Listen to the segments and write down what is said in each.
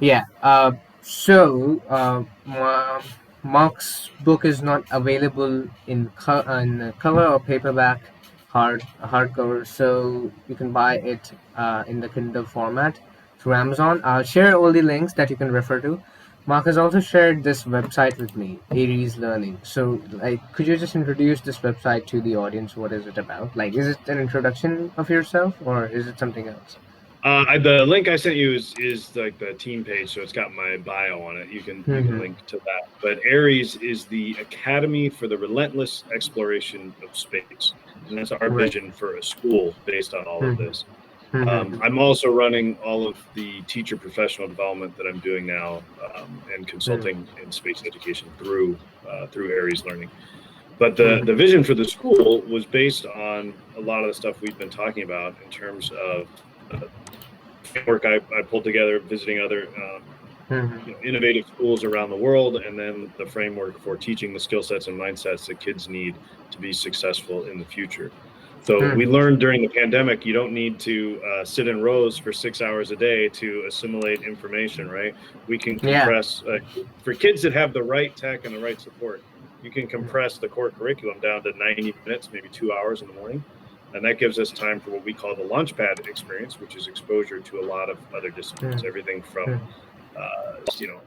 Yeah. Mark's book is not available in cover or paperback, hardcover. So you can buy it in the Kindle format through Amazon. I'll share all the links that you can refer to. Mark has also shared this website with me, Aries Learning. So, like, could you just introduce this website to the audience? What is it about? Like, is it an introduction of yourself, or is it something else? The link I sent you is like the team page, so it's got my bio on it. You can Mm-hmm. link to that. But Aries is the Academy for the Relentless Exploration of Space, and that's our Right. vision for a school based on all of Mm-hmm. this. Mm-hmm. I'm also running all of the teacher professional development that I'm doing now, and consulting in space education through Aries Learning. But the Mm-hmm. vision for the school was based on a lot of the stuff we've been talking about in terms of framework I pulled together visiting other Mm-hmm. innovative schools around the world, and then the framework for teaching the skill sets and mindsets that kids need to be successful in the future. So we Mm-hmm. learned during the pandemic, you don't need to sit in rows for 6 hours a day to assimilate information, right? We can Yeah. compress for kids that have the right tech and the right support. You can Mm-hmm. compress the core curriculum down to 90 minutes, maybe 2 hours in the morning. And that gives us time for what we call the launchpad experience, which is exposure to a lot of other disciplines, everything from you know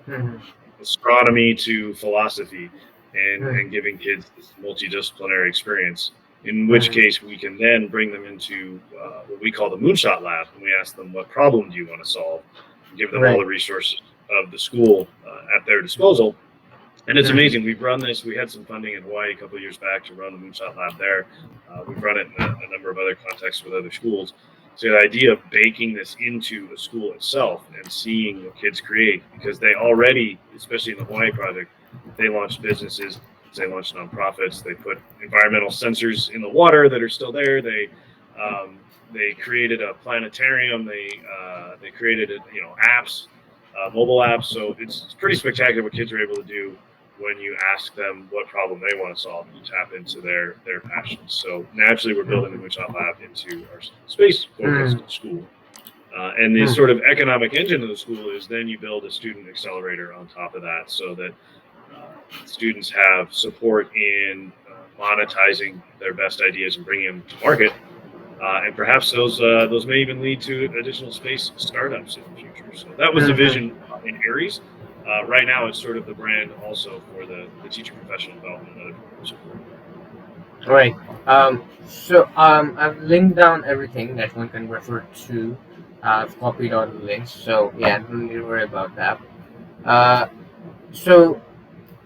Mm-hmm. astronomy to philosophy, and Mm-hmm. giving kids this multidisciplinary experience. In which Mm-hmm. case, we can then bring them into what we call the Moonshot Lab, and we ask them, "What problem do you want to solve?" And give them all Right. the resources of the school at their disposal. And it's Mm-hmm. amazing. We've run this. We had some funding in Hawaii a couple of years back to run the Moonshot Lab there. We've run it in a number of other contexts with other schools. So the idea of baking this into a school itself and seeing what kids create, because they already, especially in the Hawaii project, they launched businesses, they launched nonprofits, they put environmental sensors in the water that are still there. They created a planetarium. They created apps, mobile apps. So it's pretty spectacular what kids are able to do when you ask them what problem they want to solve and you tap into their passions. So naturally, we're building the Mm-hmm. Moonshot Lab into our space focused school. And the sort of economic engine of the school is then you build a student accelerator on top of that so that students have support in monetizing their best ideas and bringing them to market. And perhaps those may even lead to additional space startups in the future. So that was the Mm-hmm. vision in Aries. Right now, it's sort of the brand also for the teacher professional development and other programs we're working on. Right. I've linked down everything that one can refer to. I've copied all the links, so yeah, don't need to worry about that. Uh, so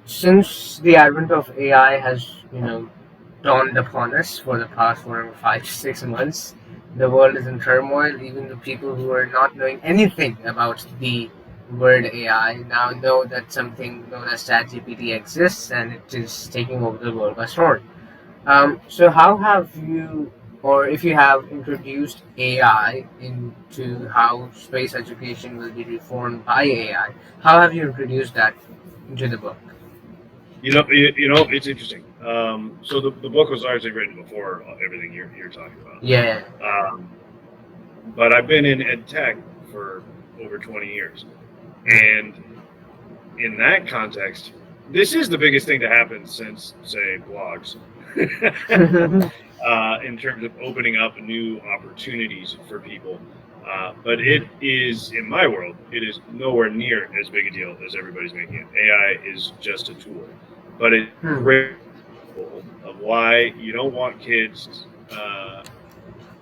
since the advent of AI has, dawned upon us for the past whatever 5 to 6 months, the world is in turmoil. Even the people who are not knowing anything about the word AI now know that something known as ChatGPT exists and it is taking over the world by storm. So how have you, or if you have, introduced AI into how space education will be reformed by AI? How have you introduced that into the book? It's interesting. So the book was largely written before everything you're talking about. Yeah. But I've been in ed tech for over 20 years. And in that context, this is the biggest thing to happen since, say, blogs, in terms of opening up new opportunities for people. But it is, in my world, it is nowhere near as big a deal as everybody's making it. AI is just a tool, but it's a Hmm. great example of why you don't want kids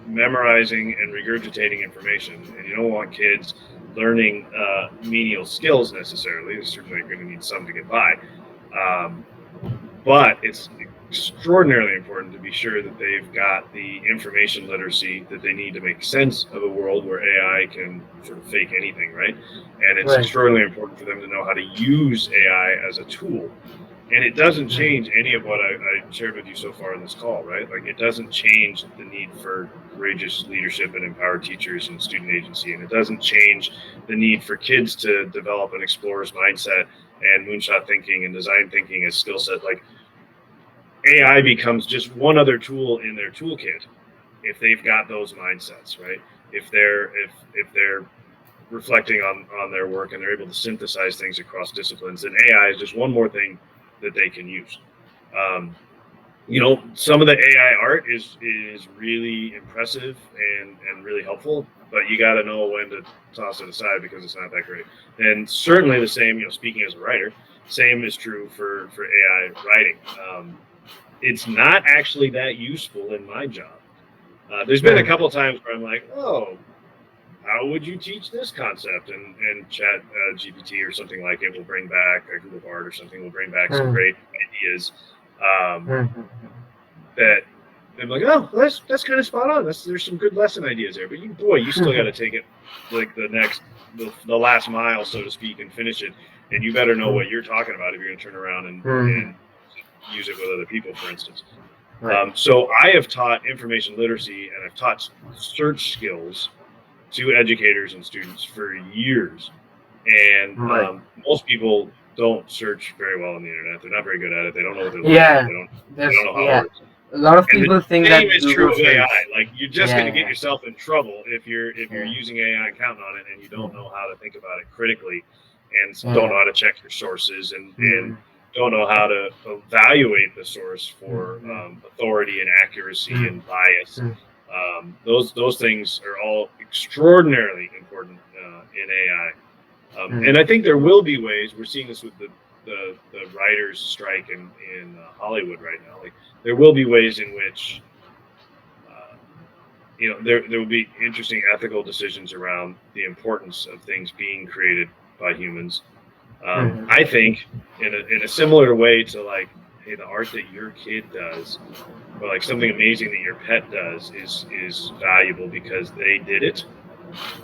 memorizing and regurgitating information, and you don't want kids learning menial skills necessarily. They're certainly going to need some to get by, um, but it's extraordinarily important to be sure that they've got the information literacy that they need to make sense of a world where AI can sort of fake anything, right? And it's Right. extraordinarily important for them to know how to use AI as a tool. And it doesn't Hmm. change any of what I shared with you so far in this call, right? Like it doesn't change the need for courageous leadership and empowered teachers and student agency. And it doesn't change the need for kids to develop an explorer's mindset and moonshot thinking and design thinking as skill set. Like AI becomes just one other tool in their toolkit if they've got those mindsets, right? If they're reflecting on their work, and they're able to synthesize things across disciplines. And AI is just one more thing that they can use. Um, some of the AI art is really impressive and really helpful, but you got to know when to toss it aside because it's not that great. And certainly the same, speaking as a writer, same is true for AI writing. It's not actually that useful in my job. There's been a couple of times where I'm like, oh, how would you teach this concept? And Chat GPT or something like it will bring back, or Google Bard or something will bring back some great ideas. That I'm like, oh, that's kind of spot on. There's some good lesson ideas there, but you still got to take it like the last mile, so to speak, and finish it. And you better know what you're talking about if you're going to turn around and use it with other people, for instance. Right. So I have taught information literacy and I've taught search skills to educators and students for years. And most people don't search very well on the internet. They're not very good at it. They don't know what they're looking at. They don't know how it works. A lot of And people the think that same is Google true of AI. search. Like you're just going to get yourself in trouble if you're using AI and counting on it, and you don't know how to think about it critically, and don't know how to check your sources, and don't know how to evaluate the source for authority and accuracy and bias. Those things are all extraordinarily important in AI. And I think there will be ways. We're seeing this with the writers' strike in Hollywood right now. Like there will be ways in which there will be interesting ethical decisions around the importance of things being created by humans. I think in a similar way to like, hey, the art that your kid does, or like something amazing that your pet does is valuable because they did it.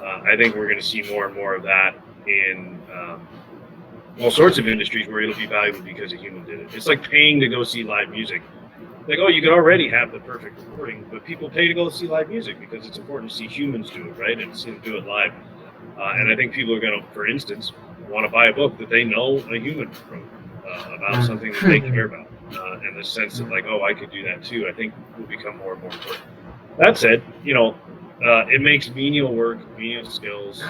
I think we're going to see more and more of that in all sorts of industries where it'll be valuable because a human did it. It's like paying to go see live music. Like, oh, you can already have the perfect recording, but people pay to go see live music because it's important to see humans do it, right? And do it live. And I think people are going to, for instance, want to buy a book that they know a human wrote about something that they care about. And the sense that, like, oh, I could do that too, I think will become more and more important. That said, it makes menial work, menial skills,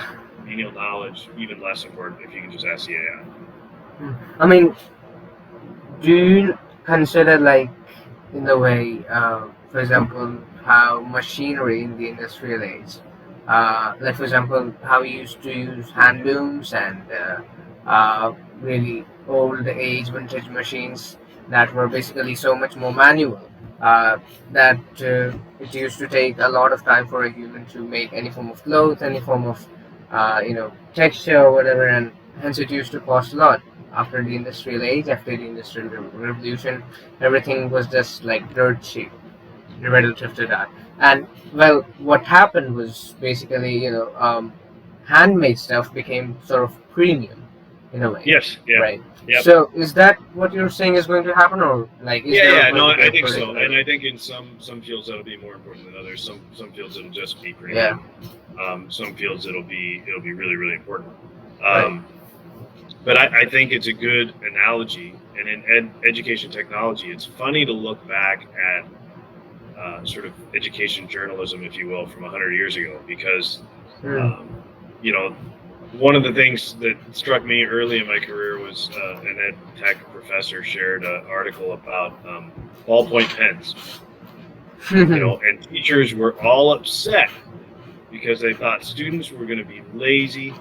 menial knowledge even less important if you can just ask the AI. I mean, do you consider, like, in the way, for example, how machinery in the industrial age, like for example, how we used to use hand looms and really old age vintage machines that were basically so much more manual, that it used to take a lot of time for a human to make any form of cloth, any form of texture or whatever, and hence it used to cost a lot. After the industrial age, after the industrial revolution, everything was just like dirt cheap relative to that. And well, what happened was basically, handmade stuff became sort of premium in a way. Yes. Yeah. Right. Yep. So is that what you're saying is going to happen, or like? No, I think so. And I think in some fields that'll be more important than others. Some fields it'll just be premium. Some fields it'll be really, really important. Right. But I think it's a good analogy, and in education technology, it's funny to look back at sort of education journalism, if you will, from 100 years ago, because one of the things that struck me early in my career was an ed tech professor shared an article about ballpoint pens, and teachers were all upset because they thought students were going to be lazy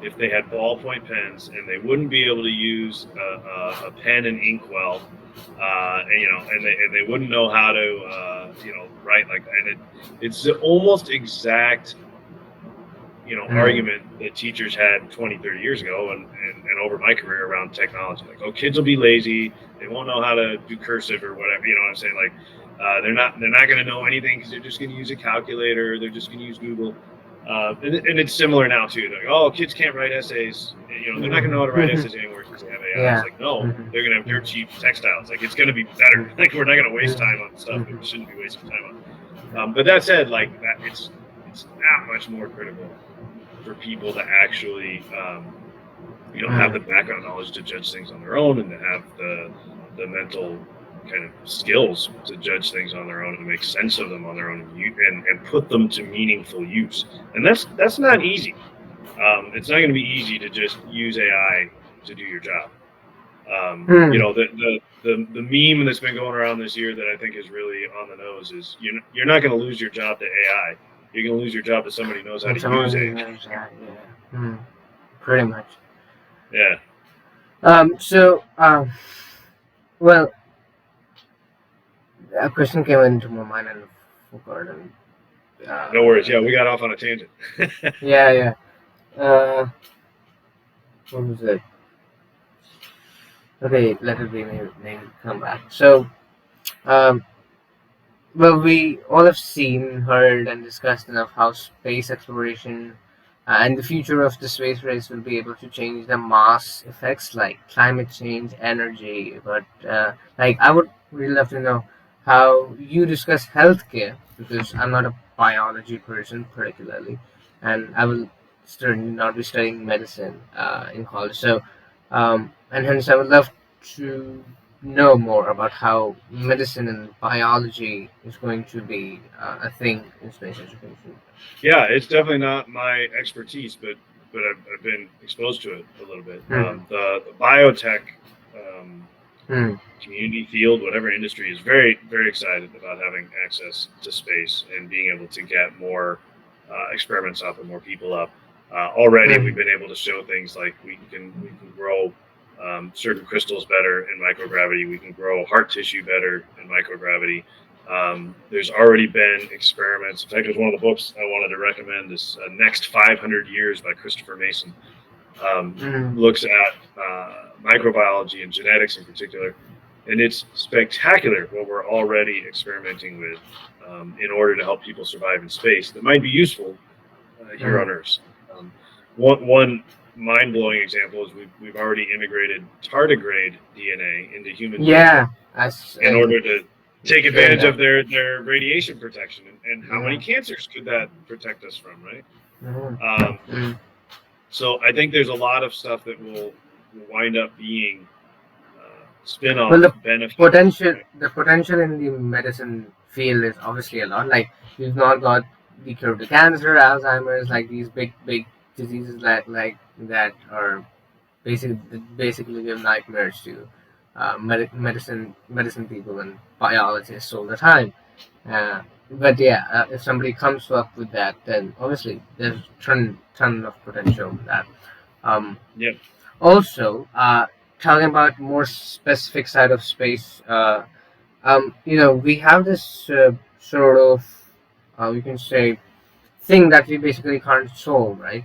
if they had ballpoint pens and they wouldn't be able to use a pen and inkwell, and they wouldn't know how to write like that. And it's the almost exact argument that teachers had 20, 30 years ago and over my career around technology. Like, oh, kids will be lazy, they won't know how to do cursive or whatever. You know what I'm saying? Like, they're not going to know anything because they're just going to use a calculator, they're just going to use Google. And it's similar now too. Like, oh, kids can't write essays. They're not going to know how to write essays anymore because they have AI. It's like, no, they're going to have dirt cheap textiles. Like, it's going to be better. Like, we're not going to waste time on stuff that we shouldn't be wasting time on. But that said, like, that it's not much more critical for people to actually, have the background knowledge to judge things on their own, and to have the mental kind of skills to judge things on their own and make sense of them on their own, and put them to meaningful use. And that's not easy. It's not going to be easy to just use AI to do your job. You Hmm. know, the meme that's been going around this year that I think is really on the nose is you're not going to lose your job to AI. You're going to lose your job to somebody who knows how And to use someone who AI. knows that, yeah. Hmm. Pretty much. Yeah, So, well, a question came into my mind and I forgot. And, no worries. uh, Yeah, we got off on a tangent. yeah, yeah. What was it? Okay, let it be. Maybe come back. So, um, well, we all have seen, heard, and discussed enough how space exploration and the future of the space race will be able to change the mass effects like climate change, energy. But like, I would really love to know how you discuss healthcare because I'm not a biology person particularly, and I will certainly not be studying medicine in college. So, and hence, I would love to know more about how medicine and biology is going to be a thing in space education. Yeah, it's definitely not my expertise, but I've been exposed to it a little bit. Hmm. The biotech um, Hmm. community field, whatever industry, is very excited about having access to space and being able to get more experiments up and more people up. Already, we've Hmm. been able to show things like we can grow certain crystals better in microgravity. We can grow heart tissue better in microgravity. There's already been experiments. In fact, there's one of the books I wanted to recommend. This Next 500 Years by Christopher Mason. Hmm. Looks at microbiology and genetics in particular, and it's spectacular what we're already experimenting with in order to help people survive in space that might be useful here Hmm. on Earth. Um, one mind blowing example is we've already integrated tardigrade DNA into human DNA Yeah, in order to take heard advantage that. of their radiation protection. And how many Yeah. cancers could that protect us from, right? Hmm. Um, Hmm. so I think there's a lot of stuff that will wind up being Well, spin-off benefits. Right? the potential in the medicine field is obviously a lot. Like we've not got the cure to cancer, Alzheimer's, like these big diseases that are basically give nightmares to medicine people and biologists all the time. Uh, but yeah, if somebody comes up with that, then obviously there's ton of potential in that. Um, Yep. Also, talking about more specific side of space, we have this sort of, we can say, thing that we basically can't solve, right?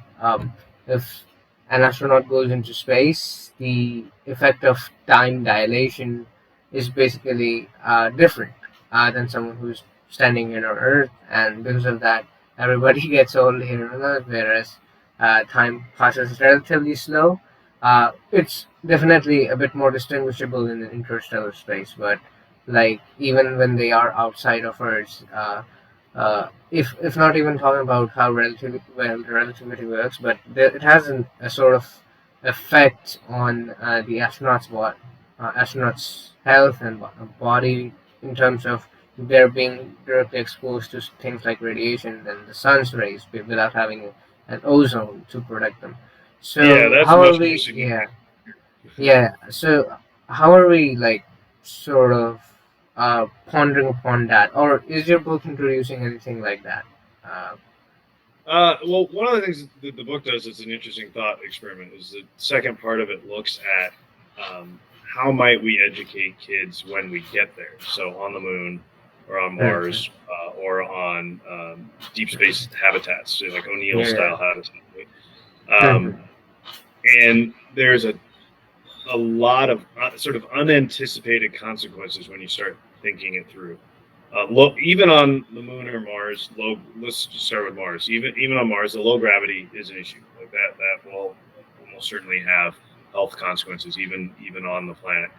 If an astronaut goes into space, the effect of time dilation is basically different than someone who's standing here on Earth, and because of that, everybody gets old here on Earth, whereas time passes relatively slow. It's definitely a bit more distinguishable in interstellar space, but like even when they are outside of Earth, if not even talking about how relativity works, but it has a sort of effect on the astronauts' health and body in terms of they're being directly exposed to things like radiation and the sun's rays without having an ozone to protect them. Yeah, So that's how are much more we? Yeah, significant. yeah. So how are we like sort of pondering upon that, or is your book introducing anything like that? Uh, Well, one of the things that the book does is an interesting thought experiment. Is the second part of it looks at how might we educate kids when we get there? So on the moon, or on mhm. Mars, or on deep space habitats, so like O'Neill Yeah. style habitat. Right? Mhm. And there's a lot of sort of unanticipated consequences when you start thinking it through. Even on the moon or Mars, low. Let's just start with Mars. Even on Mars, the low gravity is an issue. Like that will almost certainly have health consequences, even on the planet,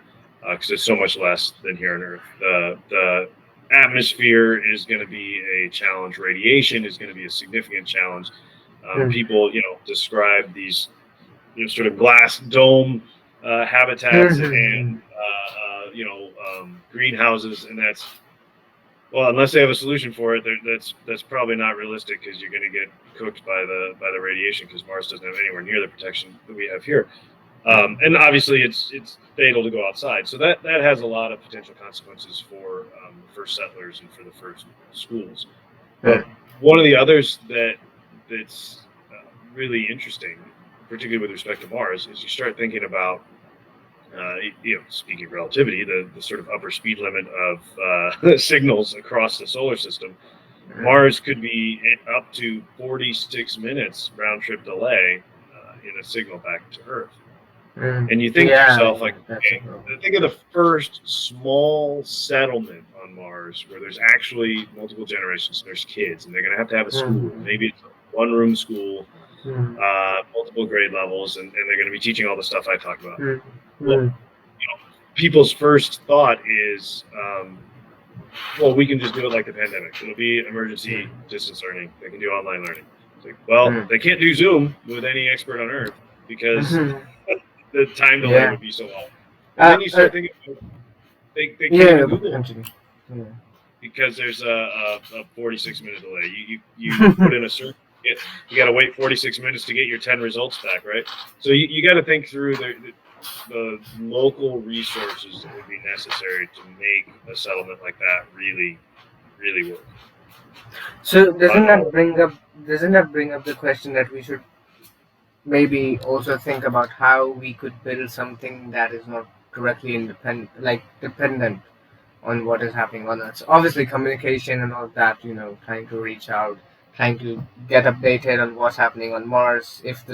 because it's so much less than here on Earth. The atmosphere is going to be a challenge. Radiation is going to be a significant challenge. Mhm. People, describe these sort of glass dome habitats Mhm. and greenhouses, and Well, unless they have a solution for it, that's probably not realistic because you're going to get cooked by the radiation because Mars doesn't have anywhere near the protection that we have here. And obviously, it's fatal to go outside. So that has a lot of potential consequences for the first settlers and for the first schools. But one of the others that's really interesting, particularly with respect to Mars, is you start thinking about speaking of relativity, the sort of upper speed limit of signals across the solar system. Mars could be up to 46 minutes round trip delay in a signal back to Earth. And you think to yourself, like, okay, think of the first small settlement on Mars where there's actually multiple generations, there's kids, and they're going to have a school. Maybe it's a one-room school, multiple grade levels, and they're going to be teaching all the stuff I talked about. Well, people's first thought is, well, we can just do it like the pandemic. It'll be emergency distance learning. They can do online learning. It's like, well, they can't do Zoom with any expert on Earth because the time delay would be so long. And then you start thinking, they can't even Google because there's a 46-minute delay. You put in a search, you got to wait 46 minutes to get your 10 results back, right? So you got to think through the local resources that would be necessary to make a settlement like that really, really work. So doesn't that bring up the question that we should maybe also think about how we could build something that is not directly dependent on what is happening on Earth? Obviously, communication and all that, trying to reach out, trying to get updated on what's happening on Mars. If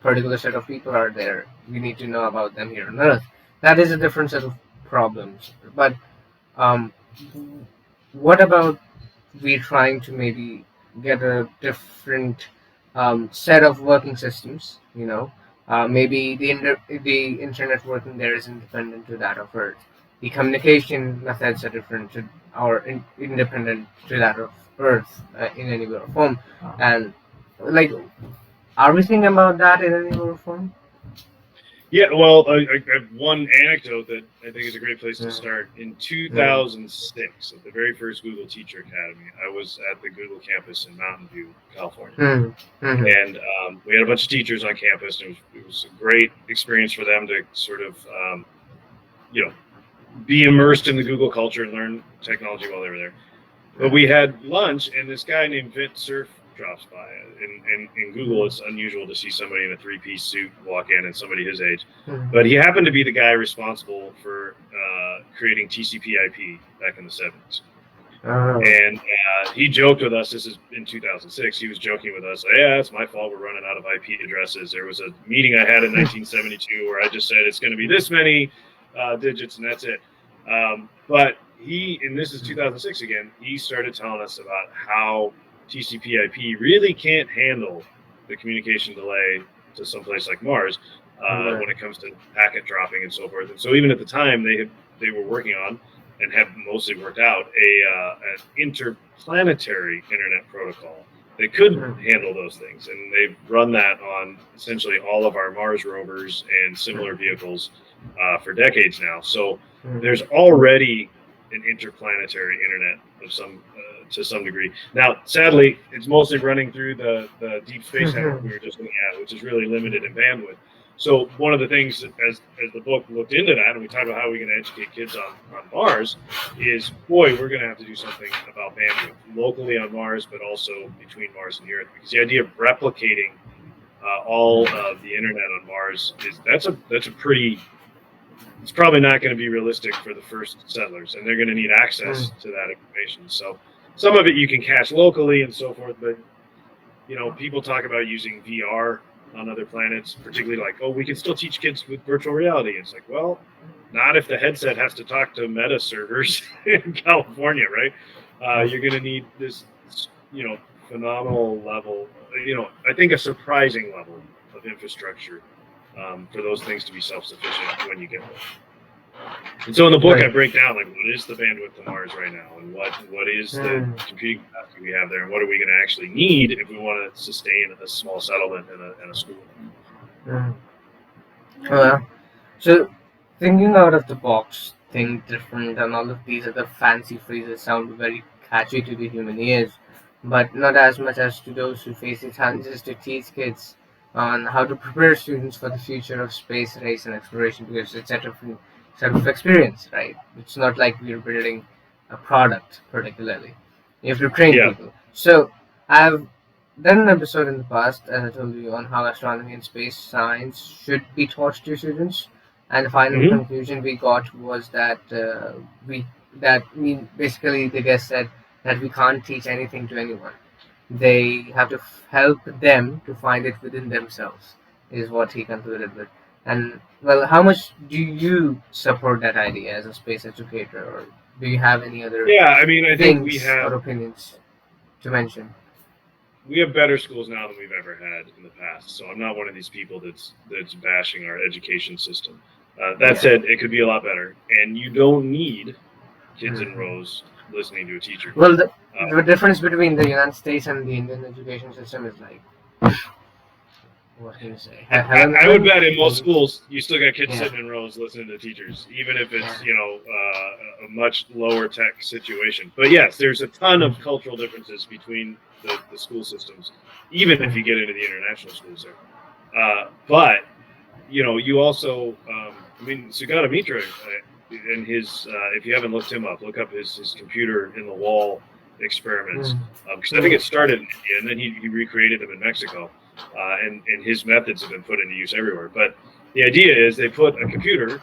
particular set of people are there, we need to know about them here on Earth. That is a different set of problems. But what about we trying to maybe get a different set of working systems? Maybe the internet working there is independent to that of Earth. The communication methods are different or independent to that of Earth in any way or form. And are we thinking about that in any way or form? Yeah, well, I have one anecdote that I think is a great place to start. In 2006, at the very first Google Teacher Academy, I was at the Google campus in Mountain View, California. And we had a bunch of teachers on campus, and it was a great experience for them to sort of, be immersed in the Google culture and learn technology while they were there. But we had lunch, and this guy named Vint Cerf drops by. And in Google, it's unusual to see somebody in a three-piece suit walk in and somebody his age. But he happened to be the guy responsible for creating TCP/IP back in the 70s. And he joked with us, this is in 2006, he was joking with us, yeah, it's my fault, we're running out of IP addresses. There was a meeting I had in 1972 where I just said it's going to be this many digits and that's it. But and this is 2006 again, he started telling us about how TCP/IP really can't handle the communication delay to someplace like Mars when it comes to packet dropping and so forth. And so even at the time, they were working on and have mostly worked out an interplanetary internet protocol that could handle those things. And they've run that on essentially all of our Mars rovers and similar vehicles for decades now. So there's already an interplanetary internet of to some degree. Now, sadly, it's mostly running through the deep space network we were just looking at, which is really limited in bandwidth. So one of the things, as the book looked into that, and we talked about how we can educate kids on Mars, is, boy, we're going to have to do something about bandwidth locally on Mars, but also between Mars and the Earth. Because the idea of replicating all of the internet on Mars that's a pretty. It's probably not going to be realistic for the first settlers, and they're going to need access to that information. So some of it you can cache locally and so forth, but people talk about using VR on other planets, particularly like, we can still teach kids with virtual reality. It's like, well, not if the headset has to talk to Meta servers in California, right? You're going to need this, phenomenal level, I think a surprising level of infrastructure for those things to be self-sufficient when you get there. And so in the book, I break down what is the bandwidth to Mars right now, and what is the computing capacity we have there, and what are we going to actually need if we want to sustain a small settlement and a school. So thinking out of the box, think different, and all of these other fancy phrases sound very catchy to the human ears, but not as much as to those who face the challenges to teach kids on how to prepare students for the future of space race and exploration, because it's a different set of experience, right? It's not like we're building a product particularly. You have to train Yeah. people. So I've done an episode in the past, as I told you, on how astronomy and space science should be taught to students, and the final Hmm. conclusion we got was that we that mean basically the guest said that we can't teach anything to anyone. They have to help them to find it within themselves, is what he concluded with. And well, how much do you support that idea as a space educator, or do you have any other Yeah. I mean, I think things or opinions to mention? we have better schools now than we've ever had in the past. So I'm not one of these people that's bashing our education system. That Yeah. said, it could be a lot better, and you don't need kids in Mhm. rows listening to a teacher. Well, Uh, the difference between the United States and the Indian education system is like, what can you say? Heaven, I would heaven, bet in most maybe. schools you still got kids Yeah, sitting in rows listening to teachers, even if it's yeah. a much lower tech situation. But yes, there's a ton Mm, of cultural differences between the school systems, even if mm, you get into the international schools there. But you also, I mean, Sugata Mitra and his, if you haven't looked him up, look up his computer in the wall experiments, mm, because I think mm, it started in India and then he recreated them in Mexico, and his methods have been put into use everywhere. But the idea is they put a computer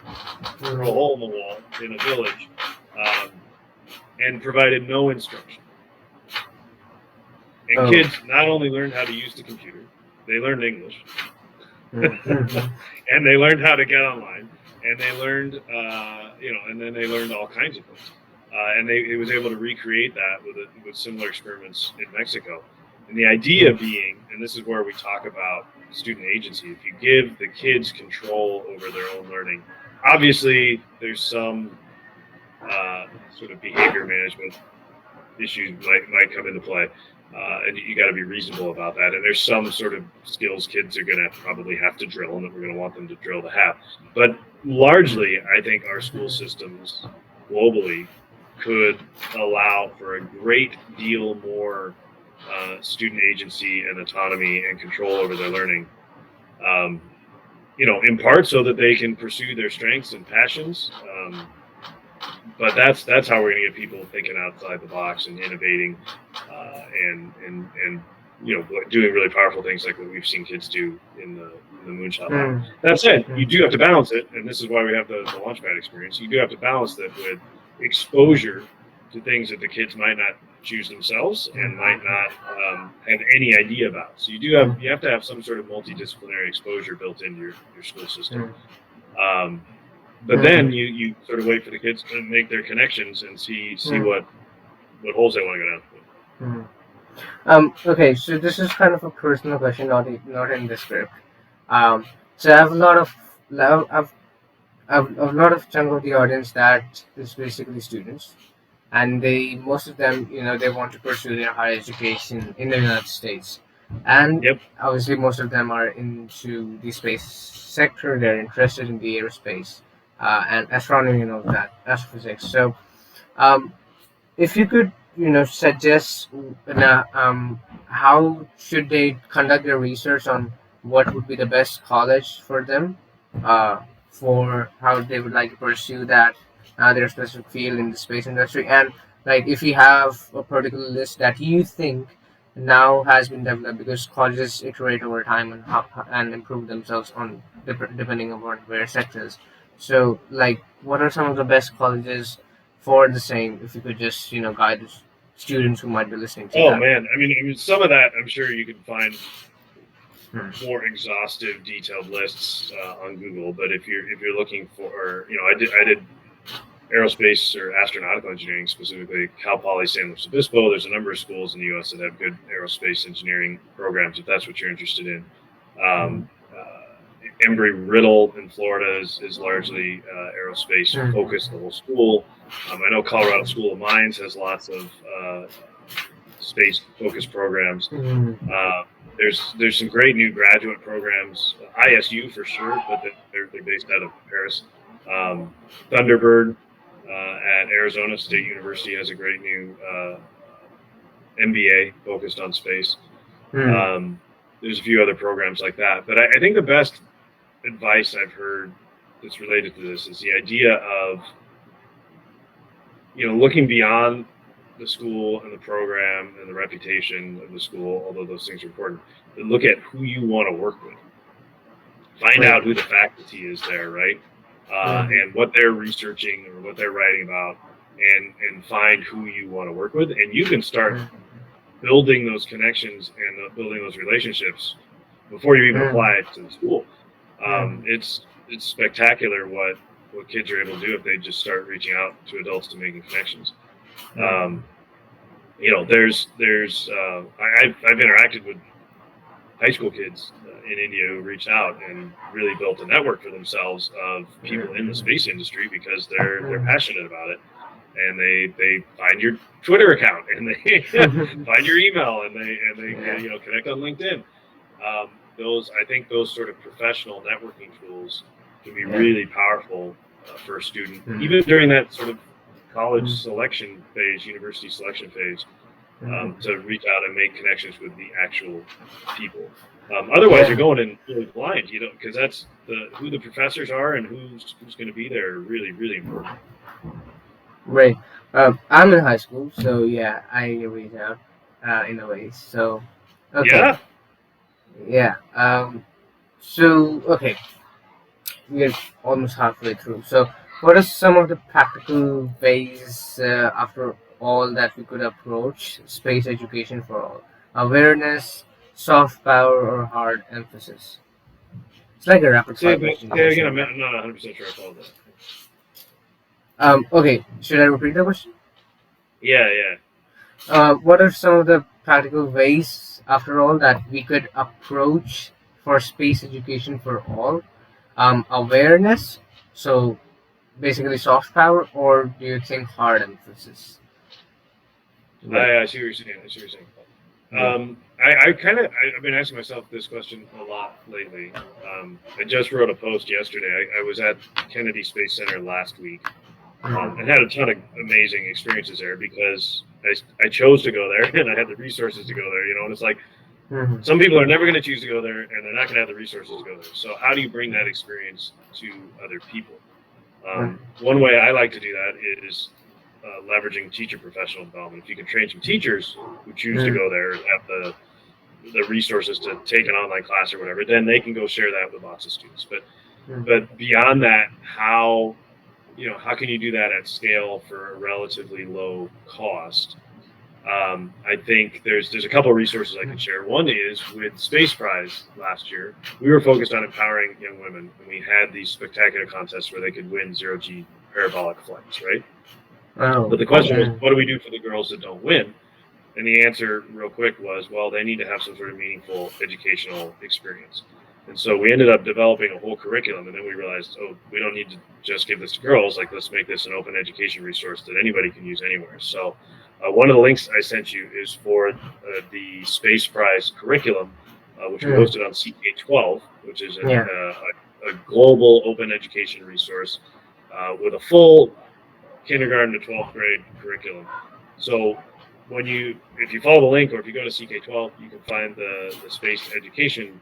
through a mm. hole in the wall in a village, um, and provided no instruction. And Oh. kids not only learned how to use the computer, they learned English. Mm, mm, And they learned how to get online, and they learned, and then they learned all kinds of things, and it was able to recreate that with similar experiments in Mexico. And the idea mm, being, and this is where we talk about student agency, if you give the kids control over their own learning, obviously there's some sort of behavior management issues might come into play. And you got to be reasonable about that. And there's some sort of skills kids are going to probably have to drill, and that we're going to want them to drill to have. But largely, I think our school systems globally could allow for a great deal more student agency and autonomy and control over their learning. Um, in part so that they can pursue their strengths and passions. But that's how we're going to get people thinking outside the box and innovating, and doing really powerful things like what we've seen kids do in the Moonshot Lab. mm, That said, you mm, do have to balance it, and this is why we have the Launchpad experience. You do have to balance that with exposure to things that the kids might not choose themselves and might mm, not have any idea about. So you have to have some sort of multidisciplinary exposure built into your school system. mm, Um, but mm, then you sort of wait for the kids to make their connections and see mm, what holes they want to go down. mm. Okay, so this is kind of a personal question, not in the script. Um, so I have a lot of chunk of the audience that is basically students, and most of them, they want to pursue their higher education in the United States, and Yep. obviously most of them are into the space sector. They're interested in the aerospace, and astronomy and all that, astrophysics. So um, if you could, suggest how should they conduct their research on what would be the best college for them, uh, for how they would like to pursue that, their specific field in the space industry, and like if you have a particular list that you think now has been developed because colleges iterate over time and improve themselves on depending upon their sectors. So, like, what are some of the best colleges for the same, if you could just guide the students who might be listening to Oh that. man, I mean, some of that I'm sure you can find Hmm. more exhaustive, detailed lists on Google. But if you're looking for, I did aerospace or astronautical engineering specifically, Cal Poly San Luis Obispo. There's a number of schools in the U.S. that have good aerospace engineering programs. If that's what you're interested in. Hmm. Embry Riddle in Florida is largely aerospace Hmm. focused, the whole school. I know Colorado School of Mines has lots of space focused programs. Hmm. Uh, there's some great new graduate programs, ISU for sure, but they're based out of Paris. Um, Thunderbird. at Arizona State University has a great new MBA focused on space. Hmm. There's a few other programs like that, but I think the best advice I've heard that's related to this is the idea of looking beyond the school and the program and the reputation of the school, although those things are important. But look at who you want to work with. Find Right. out who the faculty is there, right? Hmm. And what they're researching or what they're writing about, and find who you want to work with, and you can start building those connections and building those relationships before you even Hmm. apply it to the school. Hmm. It's spectacular what kids are able to do if they just start reaching out to adults to making connections. Hmm. Um, I've interacted with high school kids in India who reached out and really built a network for themselves of people in the Hmm. space industry because they're Hmm. passionate about it, and they find your Twitter account and they find your email and they Yeah. connect on LinkedIn. Those I think those sort of professional networking tools can be Yeah. really powerful for a student, Hmm. even during that sort of college Hmm. selection phase, university selection phase, Hmm. to reach out and make connections with the actual people. Otherwise, you're Yeah. going in really blind, because that's who the professors are and who's going to be there. Really, really important. Right. I'm in high school, so yeah, I read out in a way. So, okay. Yeah. Yeah. So, okay, we're almost halfway through. So, what are some of the practical ways, after all, that we could approach space education for all? Awareness, soft power, or hard emphasis? It's like a rapid fire question Say it again. question. I'm not 100% sure I followed that. Okay, should I repeat the question? Yeah, yeah. What are some of the practical ways, after all, that we could approach for space education for all? Awareness, so basically soft power, or do you think hard emphasis? Right. I see what you're saying. I see what you're saying. Yeah. I've been asking myself this question a lot lately. I just wrote a post yesterday. I was at Kennedy Space Center last week, and had a ton of amazing experiences there because I chose to go there and I had the resources to go there. And it's like Mm-hmm. some people are never going to choose to go there and they're not going to have the resources to go there. So how do you bring that experience to other people? One way I like to do that is leveraging teacher professional development. If you can train some teachers who choose to go there and have the resources to take an online class or whatever, then they can go share that with lots of students. But beyond that, how can you do that at scale for a relatively low cost? I think there's a couple of resources I could share. One is with Space Prize last year, we were focused on empowering young women, and we had these spectacular contests where they could win zero-G parabolic flights, right? Oh. But the question was, what do we do for the girls that don't win? And the answer, real quick, was, well, they need to have some sort of meaningful educational experience. And so we ended up developing a whole curriculum, and then we realized, oh, we don't need to just give this to girls. Like, let's make this an open education resource that anybody can use anywhere. So one of the links I sent you is for the Space Prize curriculum, which we hosted on CK12, which is Yeah. a global open education resource with a full kindergarten to 12th grade curriculum. So if you follow the link or if you go to CK12, you can find the space education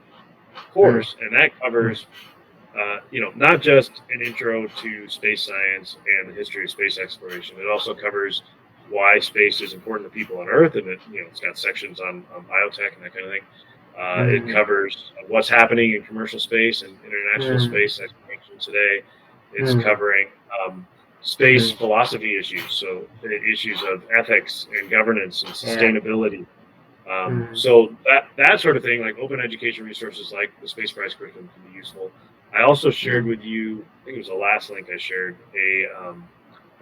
course, and that covers not just an intro to space science and the history of space exploration. It also covers why space is important to people on Earth, and it's got sections on biotech and that kind of thing. It covers what's happening in commercial space and international space exploration today. It's covering space philosophy issues, so issues of ethics and governance and Yeah. sustainability. So that sort of thing, like open education resources like the Space Prize curriculum, can be useful. I also shared with you, I think it was the last link I shared, a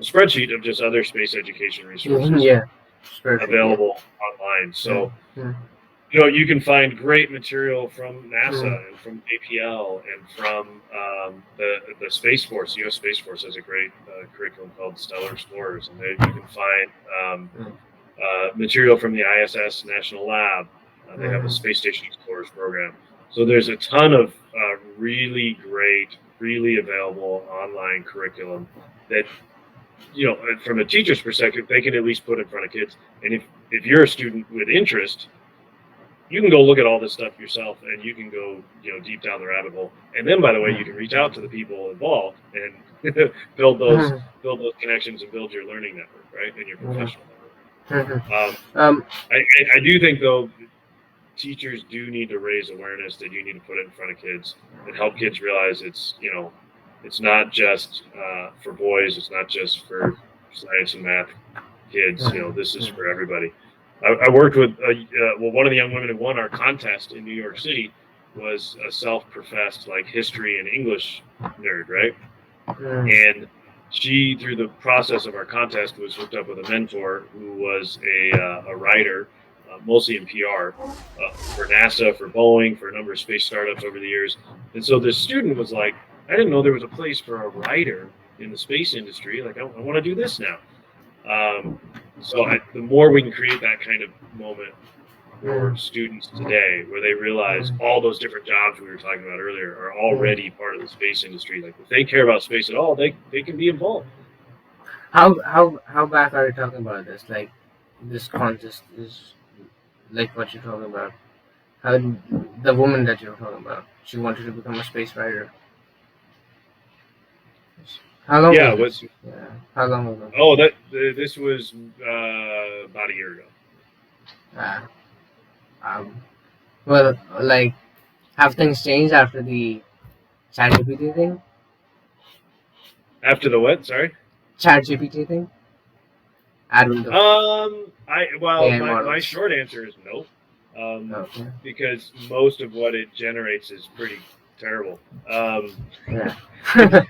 spreadsheet of just other space education resources Yeah. Perfect. Yeah. available online. So Mm. you can find great material from NASA and from JPL and from the Space Force. U.S. Space Force has a great curriculum called Stellar Explorers, and there you can find material from the ISS National Lab. They have a Space Station Explorers program. So there's a ton of really great, really available online curriculum that from a teacher's perspective, they can at least put it in front of kids. And if you're a student with interest, you can go look at all this stuff yourself, and you can go, deep down the rabbit hole. And then, by the way, you can reach out to the people involved and build those Mhm. connections and build your learning network, right, and your Mhm. professional Mhm. network. Um, I do think though, teachers do need to raise awareness. They do need to put it in front of kids and help kids realize it's not just for boys. It's not just for science and math kids. This is for everybody. I worked with one of the young women who won our contest in New York City was a self-professed like history and English nerd, right? mhm. And she, through the process of our contest, was hooked up with a mentor who was a writer, mostly in PR, for NASA, for Boeing, for a number of space startups over the years. And so this student was like, I didn't know there was a place for a writer in the space industry. Like, I want to do this now. The more we can create that kind of moment for Mhm. students today, where they realize all those different jobs we were talking about earlier are Mhm. already part of the space industry. Like if they care about space at all, they can be involved. How back are you talking about this? Like this contest is like what you're talking about. How the woman that you're talking about, she wanted to become a space writer. How long Yeah, was was this? Yeah. How long ago? this was about a year ago. Uh, um, well, like, have things changed after the ChatGPT thing? After the what? Sorry. ChatGPT thing? Advent of AI My models. short answer is no, Okay. because most of what it generates is pretty terrible. Yeah.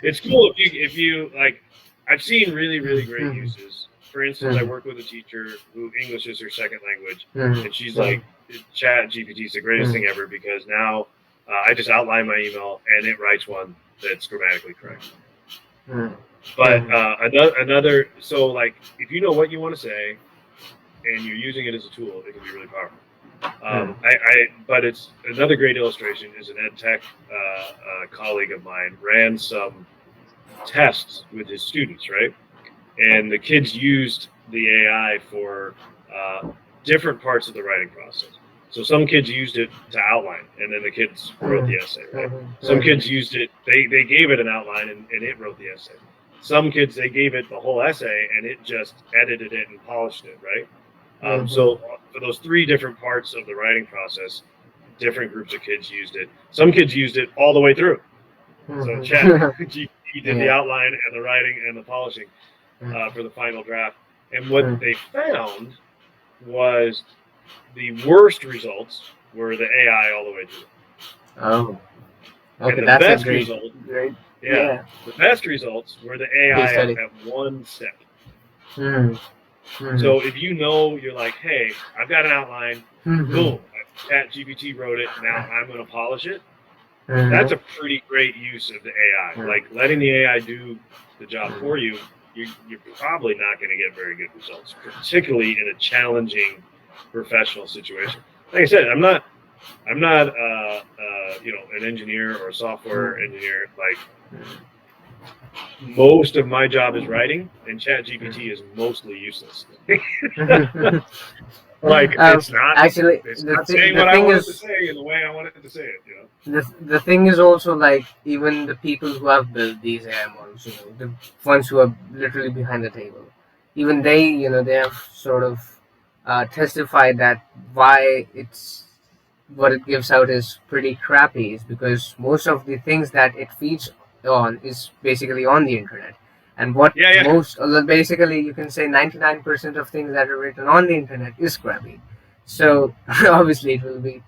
It's cool if you like. I've seen really really great Mhm. uses. For instance, I Mhm. work with a teacher who English is her second language, Mhm. and she's Mhm. like, Chat GPT is the greatest thing Mhm. ever because now I just outline my email and it writes one that's grammatically correct. Mhm. But Mhm. another, so like if you know what you want to say and you're using it as a tool, it can be really powerful. Mhm. But it's another great illustration is an ed tech colleague of mine ran some tests with his students, right? And the kids used the AI for different parts of the writing process. So some kids used it to outline, and then the kids wrote the Mhm. essay, right? Mhm. Some Mhm. kids used it; they gave it an outline, and it wrote the essay. Some kids they gave it the whole essay, and it just edited it and polished it, right? Mhm. So for those three different parts of the writing process, different groups of kids used it. Some kids used it all the way through. So Chat Mhm. GPT did the Yeah. outline and the writing and the polishing Mhm. for the final draft. And what Mhm. they found was the worst results were the AI all the way through. Oh. Okay, And the that's a best great, result, great. yeah, Yeah. the best results were the Case AI study. at one step. Mhm. Mhm. So if you know, you're like, hey, I've got an outline, Mhm. boom, Chat GPT wrote it, now I'm going to polish it. That's Mhm. a pretty great use of the AI. Mhm. Like letting the AI do the job for you, you're probably not going to get very good results, particularly in a challenging professional situation. Like I said, I'm not an engineer or a software Mhm. engineer. Like most of my job is writing, and Chat GPT is mostly useless. Mhm. Like Actually, it's not saying the what I thing want it to is, say in the way I want it to say it. the thing is also like even the people who have built these AI models, the ones who are literally behind the table, even they, they have sort of testified that why it's what it gives out is pretty crappy is because most of the things that it feeds on is basically on the internet. And what Yeah, yeah. most, basically, you can say 99% of things that are written on the internet is crappy. So obviously, it will be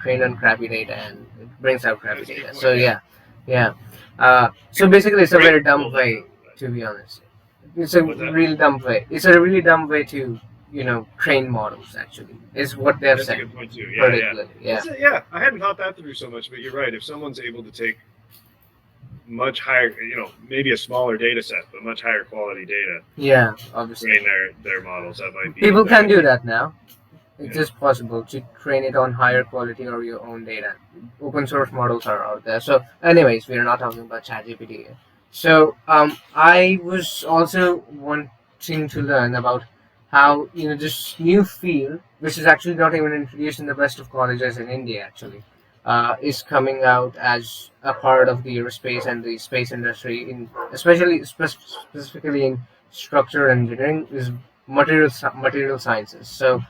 trained on crappy data and it brings out crappy That's a good data. point. So, Yeah, yeah, yeah. So basically, it's a great very dumb tool though. way, to be honest. It's a What's that? really dumb way. It's a really dumb way to, train models, actually, is what they have That's a said, good point too. Yeah, yeah. particularly. Yeah. Yeah. I hadn't thought that through so much, but you're right. If someone's able to take much higher, maybe a smaller data set, but much higher quality data, Yeah, obviously. train their models, People that can might do be. that now. It Yeah. is possible to train it on higher quality or your own data. Open source models are out there. So, anyways, we are not talking about ChatGPT. So I was also wanting to learn about how this new field, which is actually not even introduced in the best of colleges in India, actually, is coming out as a part of the aerospace and the space industry, in especially specifically in structural engineering, is material sciences. So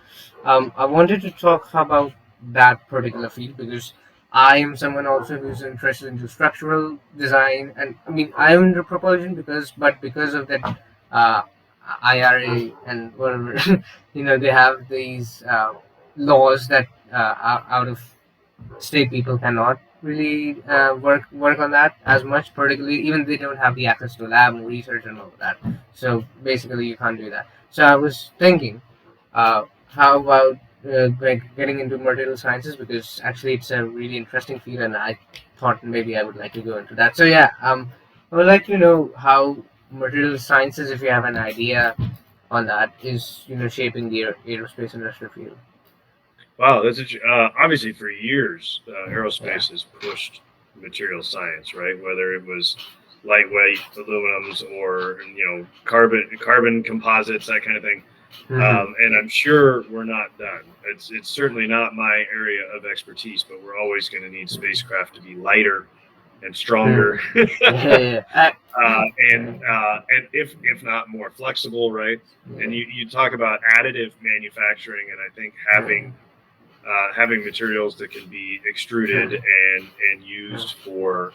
I wanted to talk about that particular field because I am someone also who's interested into structural design, and I mean I am into propulsion because of that uh, IRA and whatever they have these laws that out of state people cannot really work on that as much, particularly even they don't have the access to lab and research and all of that. So basically, you can't do that. So I was thinking, how about getting into material sciences, because actually it's a really interesting field, and I thought maybe I would like to go into that. So yeah, I would like to know how material sciences, if you have an idea on that, is shaping the aerospace industry field. Wow, obviously for years, Yeah. aerospace has pushed material science, right? Whether it was lightweight aluminums or carbon composites, that kind of thing. Hmm. And I'm sure we're not done. It's certainly not my area of expertise, but we're always going to need spacecraft to be lighter and Hmm. stronger, Yeah, yeah. and if not more flexible, right? And you talk about additive manufacturing, and I think having materials that can be extruded and used for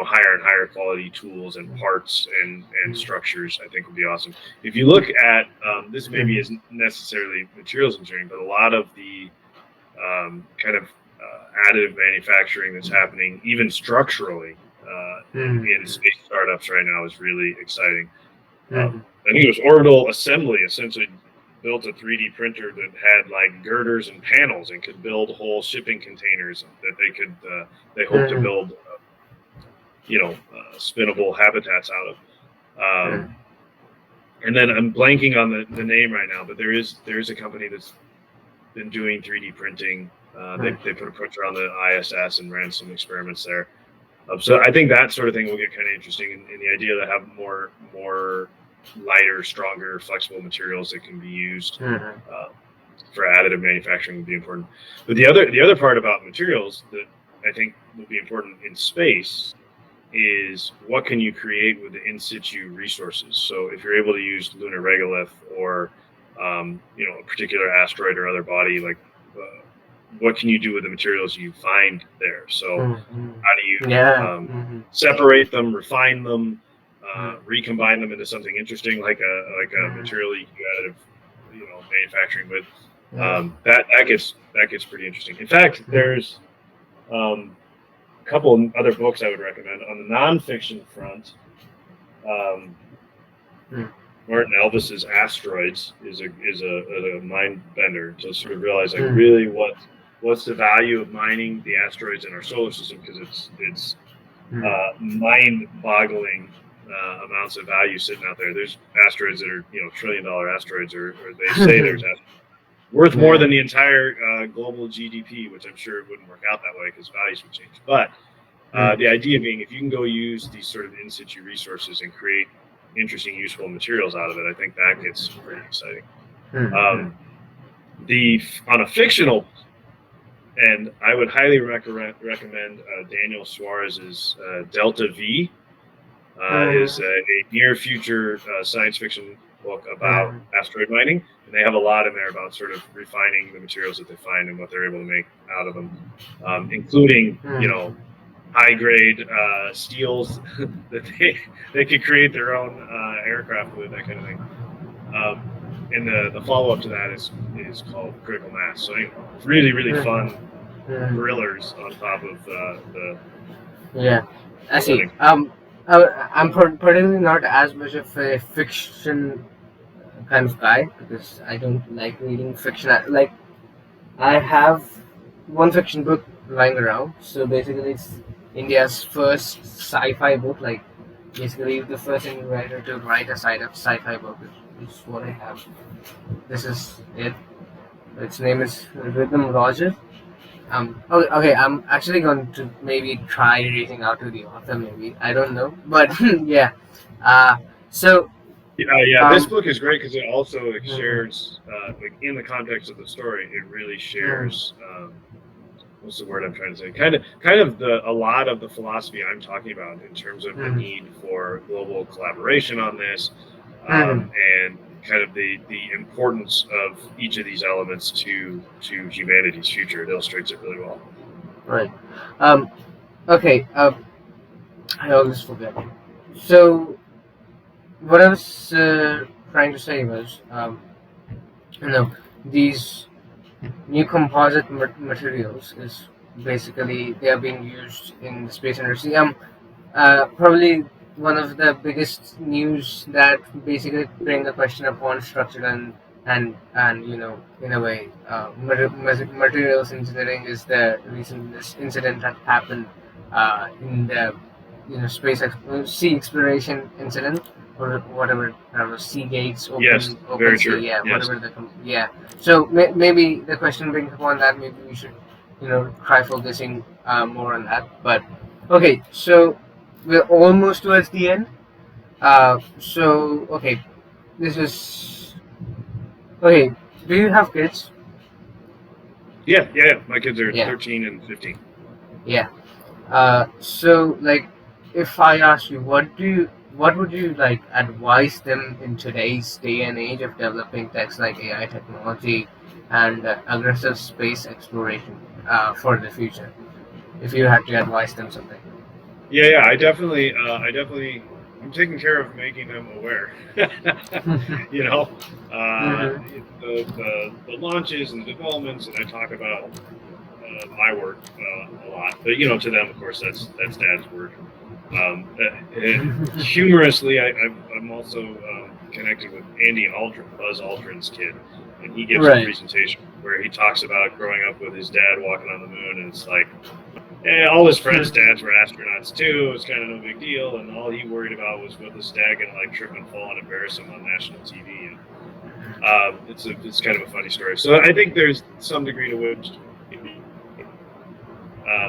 higher and higher quality tools and parts and structures, I think would be awesome. If you look at this, maybe isn't necessarily materials engineering, but a lot of the kind of additive manufacturing that's happening, even structurally, in space startups right now is really exciting. I think it was Orbital Assembly essentially built a 3D printer that had like girders and panels and could build whole shipping containers that they hope to build spinnable habitats out of. Um, and then I'm blanking on the name right now, but there is a company that's been doing 3D printing. They put a printer on the ISS and ran some experiments there. So I think that sort of thing will get kind of interesting, and the idea to have more lighter, stronger, flexible materials that can be used uh, for additive manufacturing would be important. But the other part about materials that I think will be important in space is what can you create with the in situ resources. So if you're able to use lunar regolith or a particular asteroid or other body, like what can you do with the materials you find there? So how do you Yeah. separate them, refine them, recombine them into something interesting, like a material you can do additive, manufacturing with? That gets pretty interesting. In fact, there's a couple of other books I would recommend on the nonfiction front. Um, Martin Elvis's Asteroids is a mind bender to sort of realize like really what's the value of mining the asteroids in our solar system, because it's mind-boggling amounts of value sitting out there. There's asteroids that are trillion-dollar asteroids, or they say there's worth more than the entire global GDP, which I'm sure it wouldn't work out that way because values would change. But the idea being, if you can go use these sort of in situ resources and create interesting, useful materials out of it, I think that gets pretty exciting. On a fictional end, I would highly recommend Daniel Suarez's Delta V. Is a near future science fiction book about asteroid mining, and they have a lot in there about sort of refining the materials that they find and what they're able to make out of them, including high grade steels that they could create their own aircraft with, that kind of thing. And the follow up to that is called Critical Mass. So really really fun thrillers on top of the Yeah, I see. living. I'm particularly not as much of a fiction kind of guy because I don't like reading fiction. Like I have one fiction book lying around. So basically, it's India's first sci-fi book. Like basically, the first Indian writer to write a sci-fi book is what I have. This is it. Its name is Rhythm Roger. Okay, I'm actually going to maybe try reaching out to the author. Maybe I don't know, but yeah. Uh, so Yeah. This um, book is great because it also like, mhm, shares, like in the context of the story, it really mhm, shares. What's the word I'm trying to say? Kind of a lot of the philosophy I'm talking about in terms of the mhm, need for global collaboration on this, mhm, and kind of the importance of each of these elements to humanity's future. It illustrates it really well. right. Um, okay. I always forget. So what I was trying to say was, you know, these new composite materials is basically they are being used in the space industry. Probably one of the biggest news that basically bring the question upon structure and in a way materials engineering is the recent this incident that happened in the sea exploration incident or whatever that was sea gates Yes, open very sea, true. yeah, Yes. whatever yeah. So maybe the question brings upon that maybe we should try focusing more on that. But okay, so we're almost towards the end. So okay, this is okay. Do you have kids? Yeah. My kids are Yeah, 13 and 15. yeah. So like, if I ask you, what would you like advise them in today's day and age of developing techs like AI technology and aggressive space exploration for the future? If you had to advise them something. Yeah. I'm taking care of making them aware. you know, uh, Mhm. the launches and the developments, and I talk about my work a lot. But to them, of course, that's Dad's work. Humorously, I'm also connected with Andy Aldrin, Buzz Aldrin's kid, and he gives a Right. presentation where he talks about growing up with his dad walking on the moon, and it's like, all his friends' dads were astronauts too. It was kind of no big deal, and all he worried about was whether this dad gonna like trip and fall and embarrass him on national TV. And it's kind of a funny story. So I think there's some degree to which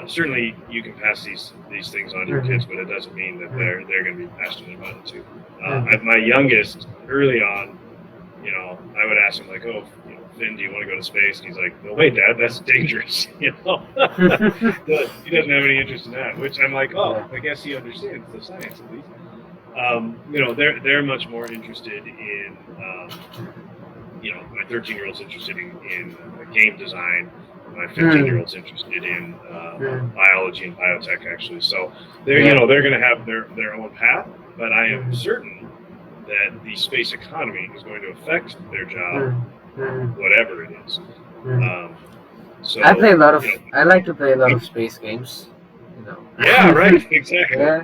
certainly you can pass these things on to your Mhm. kids, but it doesn't mean that they're going to be passionate about it too. Mhm. My youngest early on, I would ask him like, "Oh, Finn, do you want to go to space?" And he's like, "No way, Dad, that's dangerous." He doesn't have any interest in that. Which I'm like, "Oh, Yeah. I guess he understands the science at least." They're much more interested in my 13-year-old's interested in game design. My 15-year-old's interested in biology and biotech, actually. So Yeah. they're going to have their own path, but I am Mhm. certain that the space economy is going to affect their job, Mhm. Mhm. whatever it is. Mhm. Um, so I like to play a lot of space games. You yeah, right, know. exactly. Yeah.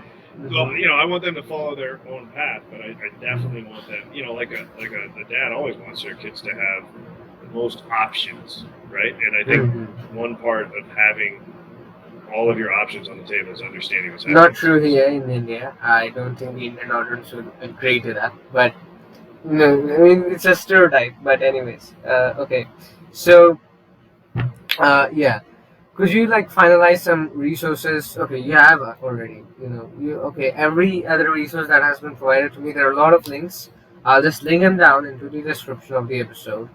So Mhm. I want them to follow their own path, but I Mhm. definitely want them, a dad always wants their kids to have the most options, right? And I think Mhm. one part of having all of your options on the table is understanding what's happening Not in true space. here in India. I don't think the Indian audience would agree to that. But no, I mean it's a stereotype. But anyways, okay. So yeah. Could you like finalize some resources? Okay, you have already. Okay. Every other resource that has been provided to me, there are a lot of links. I'll just link them down into the description of the episode.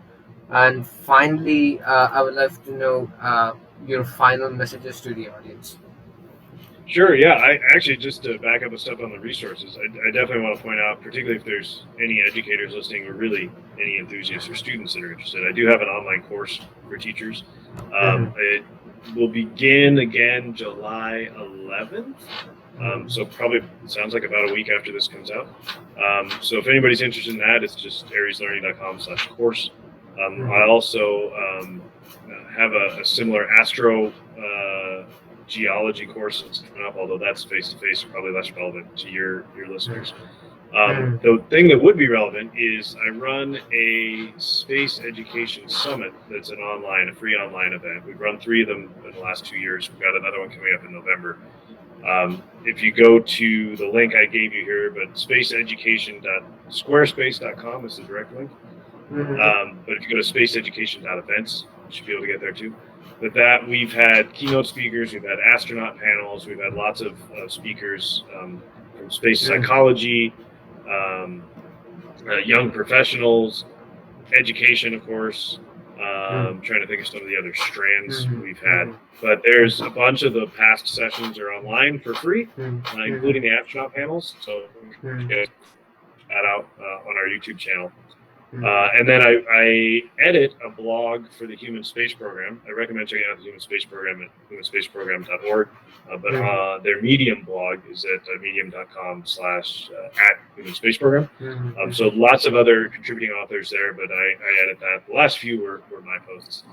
And finally, I would love to know your final messages to the audience. Sure, yeah. I actually, just to back up a step on the resources, I definitely want to point out, particularly if there's any educators listening or really any enthusiasts or students that are interested, I do have an online course for teachers. Mm-hmm. It will begin again July 11th. So Mm-hmm. probably it sounds like about a week after this comes out. So if anybody's interested in that, it's just arieslearning.com/course. I Mm-hmm. also have a similar astro geology course that's coming up, although that's face to face, probably less relevant to your listeners. Mm-hmm. The thing that would be relevant is I run a space education summit that's a free online event. We've run 3 of them in the last 2 years. We've got another one coming up in November. If you go to the link I gave you here, but spaceeducation.squarespace.com is the direct link. Mm-hmm. But if you go to spaceeducation.events, you should be able to get there too. with that, we've had keynote speakers, we've had astronaut panels, we've had lots of speakers from space Mm, psychology, um, young professionals, education, of course. mm, Trying to think of some of the other strands mhm, we've had, mhm, but there's a bunch of the past sessions are online for free, mhm, mhm, including the astronaut panels. So mhm, check that out on our YouTube channel. mhm, And then I edit a blog for the Human Space Program. I recommend checking out the Human Space Program at humanspaceprogram.org. But mhm, their Medium blog is at medium.com/at Human Space Program. mhm, So mhm, lots of other contributing authors there, but I edit that. The last few were my posts.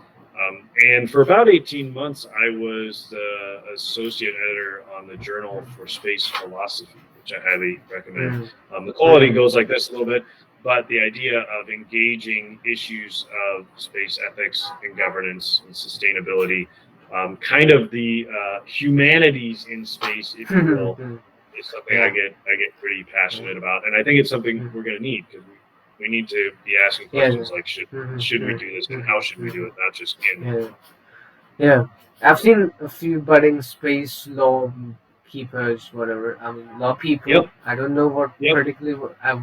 And for about 18 months, I was the associate editor on the Journal for Space Philosophy, which I highly recommend. mhm, The quality mhm, goes like this a little bit, but the idea of engaging issues of space ethics and governance and sustainability, kind of the humanities in space, if you mhm, will, mhm. is something Yeah. I get pretty Yeah. passionate about, and I think it's something Mhm. we're going to need because we need to be asking Yeah. questions like Mhm, should we mhm, do this and how mhm, should we do mhm. it, not just can we. Yeah. Yeah. I've seen a few budding space law keepers, whatever. I mean, law people. Yep, I don't know what yep. particularly what I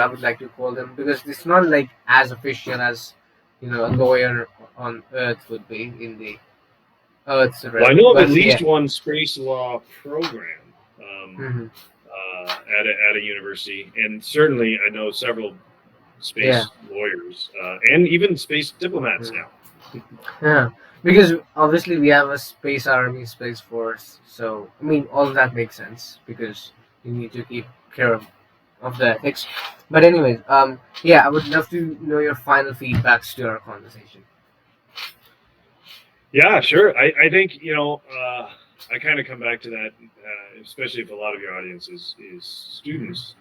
would like to call them because it's not like as official as a lawyer on Earth would be in the Earth's Well, I realm. know of at But yeah. least one space law program Hmm. at a university, and certainly I know several Yeah. space lawyers and even space diplomats Mhm. now. Yeah, because obviously we have a space army, space force. So I mean, all of that makes sense because you need to keep care of the ethics. But anyways, yeah, I would love to know your final feedbacks to our conversation. Yeah, sure. I think I kind of come back to that, especially if a lot of your audience is Hmm. students.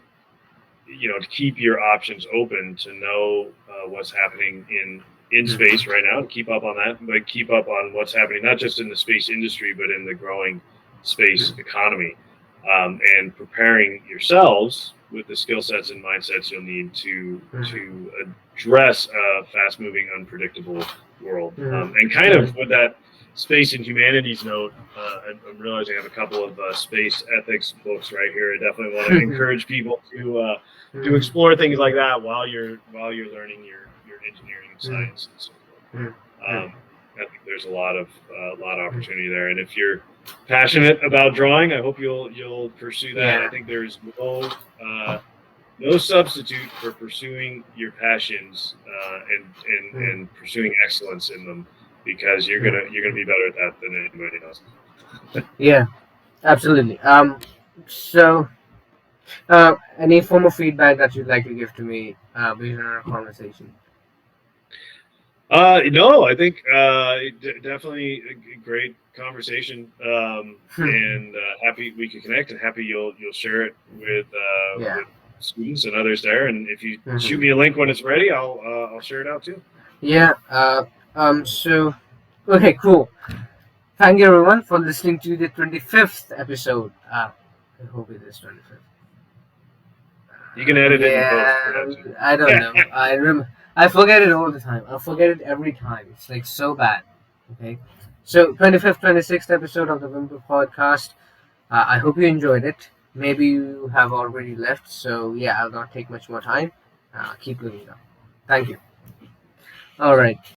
To keep your options open, to know what's happening in Hmm. space right now, to keep up on that, but keep up on what's happening not just in the space industry, but in the growing space economy, and preparing yourselves with the skill sets and mindsets you'll need to address a fast moving, unpredictable world. And kind of with that space and humanities note, I'm realizing I have a couple of space ethics books right here. I definitely want to Hmm. encourage people to explore things like that while you're learning your engineering and science and so forth. I think there's a lot of opportunity there, and if you're passionate about drawing, I hope you'll pursue that. I Yeah. think there's no substitute for pursuing your passions and pursuing excellence in them, because you're gonna be better at that than anybody else. Yeah, absolutely. So, any form of feedback that you'd like to give to me based on our conversation? No, I think definitely a great conversation, and happy we could connect, and happy you'll share it Yeah. with students and others there. And if you shoot Hmm. me a link when it's ready, I'll share it out too. Yeah. So, okay, cool. Thank you everyone for listening to the 25th episode. I hope it is 25th. You can edit it in post for Yeah, that too. I don't know. I forget it all the time. I forget it every time. It's like so bad. Okay. So 25th, 26th episode of the Whimper podcast. I hope you enjoyed it. Maybe you have already left. So yeah, I'll not take much more time. Keep living up. Thank you. All right.